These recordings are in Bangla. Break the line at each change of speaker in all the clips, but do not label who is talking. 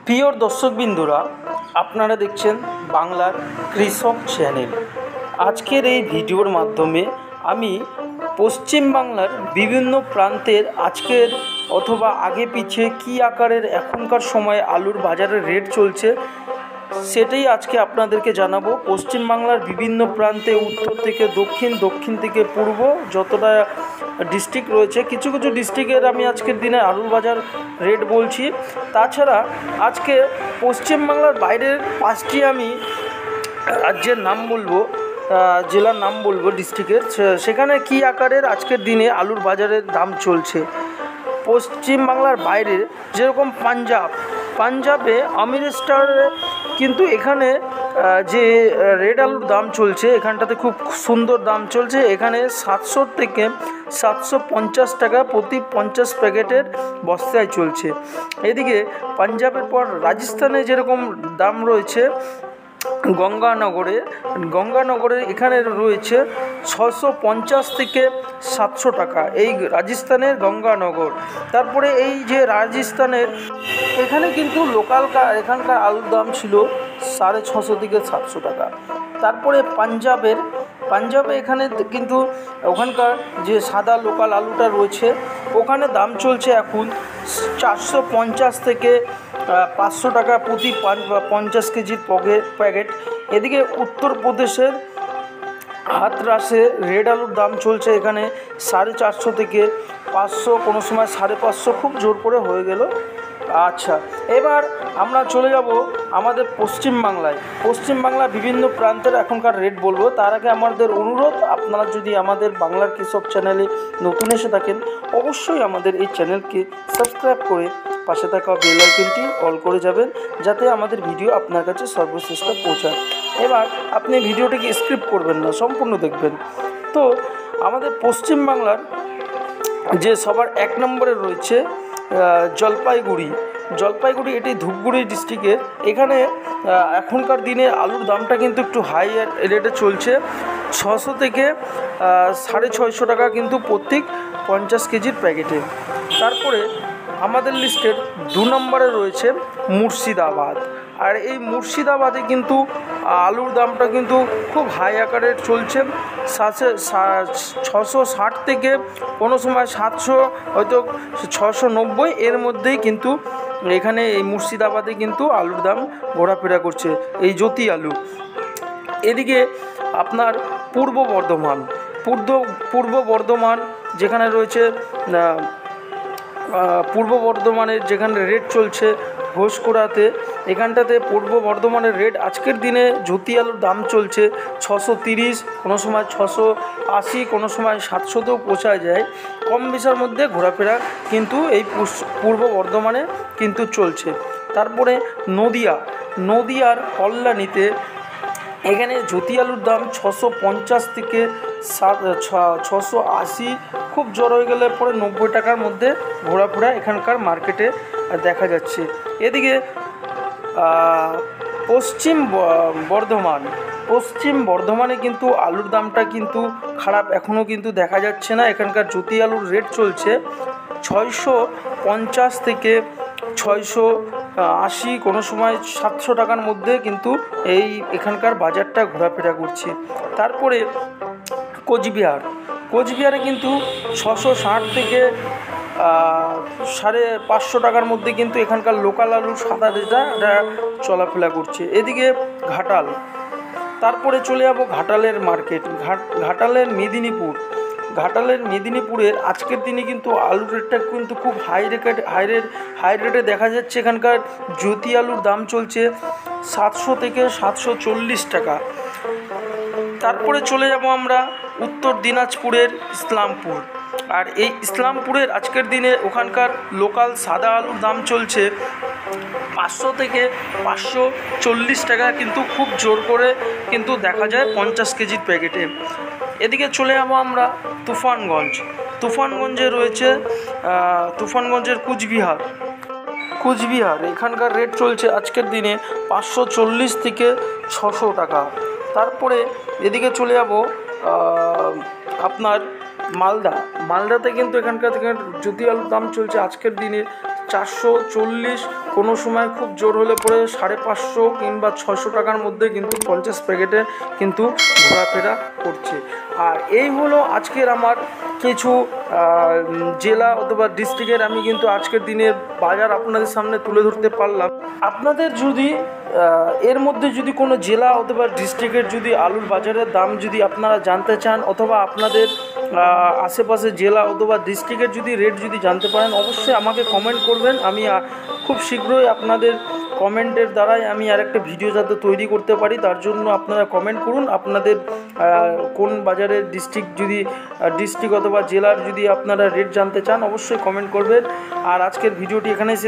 প্রিয় দর্শকবৃন্দরা, আপনারা দেখছেন বাংলার কৃষক চ্যানেল। আজকের এই ভিডিওর মাধ্যমে আমি পশ্চিম বাংলার বিভিন্ন প্রান্তের আজকের অথবা আগে পিছিয়ে কী আকারের এখনকার সময়ে আলুর বাজারে রেট চলছে সেটাই আজকে আপনাদেরকে জানাবো। পশ্চিমবাংলার বিভিন্ন প্রান্তে উত্তর থেকে দক্ষিণ, দক্ষিণ থেকে পূর্ব যতটা ডিস্ট্রিক্ট রয়েছে, কিছু কিছু ডিস্ট্রিক্টের আমি আজকের দিনে আলুর বাজার রেট বলছি। তাছাড়া আজকে পশ্চিমবাংলার বাইরের 5টি আমি রাজ্যের নাম বলবো, জেলার নাম বলবো, ডিস্ট্রিক্টের, সেখানে কী আকারের আজকের দিনে আলুর বাজারের দাম চলছে। পশ্চিমবাংলার বাইরে যেরকম পাঞ্জাবে অমৃতসরে কিন্তু এখানে যে রেড আলুর দাম চলছে, এখানটাতে খুব সুন্দর দাম চলছে। এখানে 700 থেকে 750 টাকা প্রতি 50 প্যাকেটের বস্তায় চলছে। এদিকে পাঞ্জাবের পর রাজস্থানে যেরকম দাম রয়েছে, গঙ্গানগরে এখানে রয়েছে 650 থেকে 700 টাকা, এই রাজস্থানের গঙ্গানগর। তারপরে এই যে রাজস্থানের এখানে কিন্তু এখানকার আলুর দাম ছিল 650 থেকে 700 টাকা। তারপরে পাঞ্জাবে এখানে কিন্তু ওখানকার যে সাদা লোকাল আলুটা রয়েছে ওখানে দাম চলছে এখন 450 থেকে 500 টাকা প্রতি 50 কেজির প্যাকেট। এদিকে উত্তরপ্রদেশের হাতরাসে রেড আলুর দাম চলছে এখানে 450 থেকে 500, কোনো সময় 550, খুব জোর করে হয়ে গেল। আচ্ছা, এবার আমরা চলে যাব আমাদের পশ্চিমবাংলায় বিভিন্ন প্রান্তের এখনকার রেট বলবো। তার আগে আমাদের অনুরোধ, আপনারা যদি আমাদের বাংলার কৃষক চ্যানেলে নতুন এসে থাকেন অবশ্যই আমাদের এই চ্যানেলকে সাবস্ক্রাইব করে পাশে থাকা বেল আইকনটি অল করে যাবেন, যাতে আমাদের ভিডিও আপনার কাছে সর্বশ্রেষ্ঠ পৌঁছায়। এবার আপনি ভিডিওটিকে স্কিপ করবেন না, সম্পূর্ণ দেখবেন। তো আমাদের পশ্চিমবাংলার যে সবার 1 নম্বরে রয়েছে জলপাইগুড়ি, এটি ধূপগুড়ি ডিস্ট্রিক্টের। এখানে এখনকার দিনে আলুর দামটা কিন্তু একটু হাই রেটে চলছে, 600 থেকে 650 টাকা কিন্তু প্রত্যেক 50 কেজির প্যাকেটে। তারপরে আমাদের লিস্টের 2 নম্বরে রয়েছে মুর্শিদাবাদ। আর এই মুর্শিদাবাদে কিন্তু আলুর দামটা কিন্তু খুব হাই আকারের চলছে, 660 থেকে কোনো সময় 700, হয়তো 690, এর মধ্যেই কিন্তু এখানে এই মুর্শিদাবাদে কিন্তু আলুর দাম ঘোরাফেরা করছে, এই জ্যোতি আলু। এদিকে আপনার পূর্ব বর্ধমান যেখানে রয়েছে, পূর্ব বর্ধমানের যেখানে রেট চলছে ঘোষকুড়াতে, এখানটাতে পূর্ব বর্ধমানের রেট আজকের দিনে জ্যোতি আলুর দাম চলছে 630, কোনো সময় 680, কোনো সময় 700তেও পৌঁছায় যায়। কম বেশার মধ্যে ঘোরাফেরা কিন্তু এই পূর্ব বর্ধমানে কিন্তু চলছে। তারপরে নদিয়ার কল্যাণীতে এখানে জ্যোতি আলুর দাম 650 থেকে 680, খুব জোর হয়ে গেলে পরে 90 টাকার মধ্যে ঘোরাফেরা এখানকার মার্কেটে দেখা যাচ্ছে। এদিকে পশ্চিম বর্ধমানে কিন্তু আলুর দামটা কিন্তু খারাপ এখনও কিন্তু দেখা যাচ্ছে না। এখানকার জ্যোতি আলুর রেট চলছে 650 থেকে 680, কোনো সময় 700 টাকার মধ্যে কিন্তু এখানকার বাজারটা ঘোরাফেরা করছে। তারপরে কোচবিহারে কিন্তু 660 থেকে 550 টাকার মধ্যে কিন্তু এখানকার লোকাল আলুর সাদা রেটটা চলাফেরা করছে। এদিকে তারপরে চলে যাব ঘাটালের মার্কেট, ঘাটালের মেদিনীপুরের আজকের দিনে কিন্তু আলুর রেটটা কিন্তু খুব হাই রেটে দেখা যাচ্ছে। এখানকার জ্যোতি আলুর দাম চলছে 700 থেকে 740 টাকা। তারপরে চলে যাব আমরা উত্তর দিনাজপুরের ইসলামপুর। আর এই ইসলামপুরের আজকের দিনে ওখানকার লোকাল সাদা আলুর দাম চলছে 500 থেকে 540 টাকা, কিন্তু খুব জোর করে কিন্তু দেখা যায় 50 কেজির প্যাকেটে। এদিকে চলে যাবো আমরা তুফানগঞ্জে রয়েছে তুফানগঞ্জের কুচবিহার, এখানকার রেট চলছে আজকের দিনে 540 থেকে 600 টাকা। তারপরে এদিকে চলে যাব আপনার মালদাতে কিন্তু এখানকার জ্যোতি আলুর দাম চলছে আজকের দিনে 440, কোনো সময় খুব জোর হলে পরে 550 কিংবা 600 টাকার মধ্যে কিন্তু 50 প্যাকেটে কিন্তু ঘোরাফেরা করছে। আর এই হলো আজকের আমার কিছু জেলা অথবা ডিস্ট্রিক্টের আমি কিন্তু আজকের দিনের বাজার আপনাদের সামনে তুলে ধরতে পারলাম। আপনাদের যদি এর মধ্যে যদি কোনো জেলা অথবা ডিস্ট্রিক্টের যদি আলুর বাজারের দাম যদি আপনারা জানতে চান, অথবা আপনাদের আশেপাশে জেলা অথবা ডিস্ট্রিক্টের যদি রেট যদি জানতে পারেন, অবশ্যই আমাকে কমেন্ট করবেন। আমি খুব শীঘ্রই আপনাদের কমেন্টের দ্বারাই আমি আরেকটা ভিডিও যাতে তৈরি করতে পারি, তার জন্য আপনারা কমেন্ট করুন। আপনাদের কোন বাজারের ডিস্ট্রিক্ট অথবা জেলার যদি আপনারা রেট জানতে চান, অবশ্যই কমেন্ট করবেন। আর আজকের ভিডিওটি এখানেই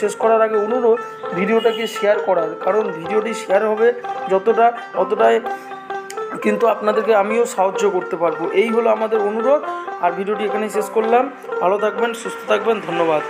শেষ করার আগে অনুরোধ ভিডিওটাকে শেয়ার করার, কারণ ভিডিওটি শেয়ার হবে অতটাই কিন্তু আপনাদেরকে আমিও সাহায্য করতে পারবো। এই হলো আমাদের অনুরোধ। আর ভিডিওটি এখানেই শেষ করলাম। ভালো থাকবেন, সুস্থ থাকবেন, ধন্যবাদ।